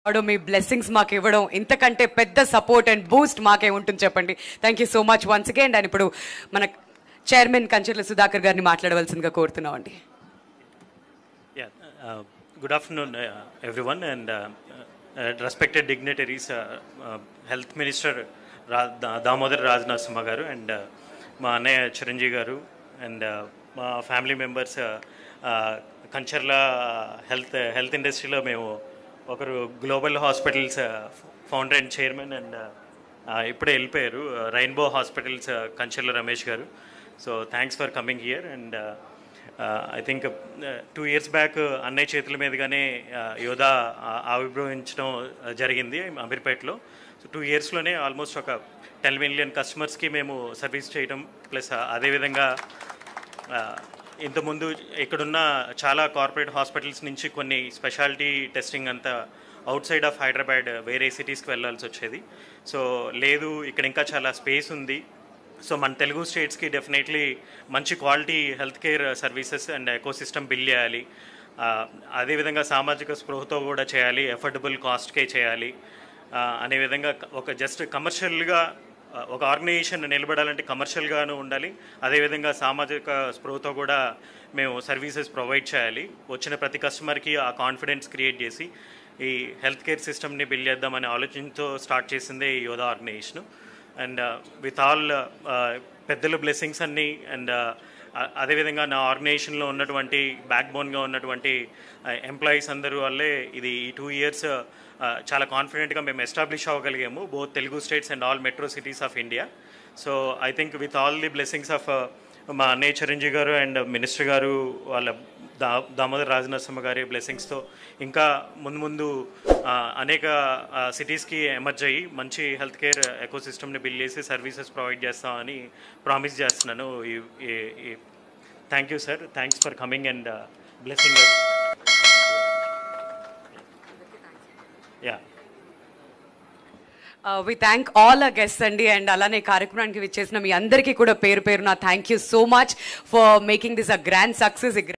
మీ blessings మాకు ఇవ్వడం ఇంతకంటే పెద్ద సపోర్ట్ అండ్ బూస్ట్ మాకే ఉంటుంది చెప్పండి. Thank you so much once again. And ఇప్పుడు మన చైర్మన్ కంచెర్ల సుధాకర్ గారిని మాట్లాడవలసిందిగా కోరుతున్నామండి. Good afternoon everyone and respected dignitaries, health minister Damodar Rajanarasimha garu and మా అన్నయ్య చిరంజీవి గారు అండ్ మా ఫ్యామిలీ మెంబర్స్. కంచర్ల హెల్త్ ఇండస్ట్రీలో మేము ఒకరు global hospitals founder and chairman and ఇప్పుడే వెళ్ళిపోయారు, రెయిన్బో హాస్పిటల్స్ కంచర్ల రమేష్ గారు. So thanks for coming here. And I think 2 years back అన్నయ్య చేతుల మీదుగానే యోధా ఆవిర్భవించడం జరిగింది అమీర్పేటలో. సో 2 yearsలోనే ఆల్మోస్ట్ ఒక 10 million కస్టమర్స్కి మేము సర్వీస్ చేయడం, ప్లస్ అదేవిధంగా ఇంతకుముందు ఇక్కడున్న చాలా కార్పొరేట్ హాస్పిటల్స్ నుంచి కొన్ని స్పెషాలిటీ టెస్టింగ్ అంతా అవుట్ సైడ్ ఆఫ్ హైదరాబాద్ వేరే సిటీస్కి వెళ్ళాల్సి వచ్చేది. సో లేదు, ఇక్కడ ఇంకా చాలా స్పేస్ ఉంది. సో మన తెలుగు స్టేట్స్కి డెఫినెట్లీ మంచి quality health care services and ecosystem build చేయాలి. అదేవిధంగా సామాజిక స్పృహతో కూడా చేయాలి, ఎఫోర్డబుల్ కాస్ట్కే చేయాలి అనే విధంగా ఒక జస్ట్ కమర్షియల్గా ఒక ఆర్గనైజేషన్ నిలబడాలంటే కమర్షియల్గాను ఉండాలి, అదేవిధంగా సామాజిక స్పృహతో కూడా మేము సర్వీసెస్ ప్రొవైడ్ చేయాలి. వచ్చిన ప్రతి కస్టమర్కి ఆ కాన్ఫిడెన్స్ క్రియేట్ చేసి ఈ హెల్త్ కేర్ సిస్టమ్ని బిల్డ్ చేద్దామనే ఆలోచనతో స్టార్ట్ చేసిందే ఈ యోధా ఆర్గనైజేషన్. అండ్ విత్ ఆల్ పెద్దల బ్లెస్సింగ్స్ అన్నీ అండ్ అదేవిధంగా నా ఆర్గనైజేషన్లో ఉన్నటువంటి బ్యాక్ బోన్గా ఉన్నటువంటి ఎంప్లాయీస్ అందరూ వల్లే ఇది ఈ 2 years చాలా కాన్ఫిడెంట్గా మేము ఎస్టాబ్లిష్ అవ్వగలిగాము, both Telugu states and all metro cities of India. So I think with all the blessings of మా అన్నయ్య చిరంజీవి గారు అండ్ మినిస్టర్ గారు వాళ్ళ దామోదర్ రాజనరసింహ గారి బ్లెస్సింగ్స్తో ఇంకా ముందు అనేక సిటీస్కి ఎమర్జ్ అయ్యి మంచి హెల్త్ కేర్ ఎకోసిస్టమ్ని బిల్డ్ చేసి సర్వీసెస్ ప్రొవైడ్ చేస్తామని ప్రామిస్ చేస్తున్నాను. Thank you sir, thanks for coming and blessing us. Yeah we thank all our guests అండి. అండ్ అలానే కార్యక్రమానికి విచ్చేసిన మీ అందరికీ కూడా పేరు పేరున thank you so much for making this a grand success.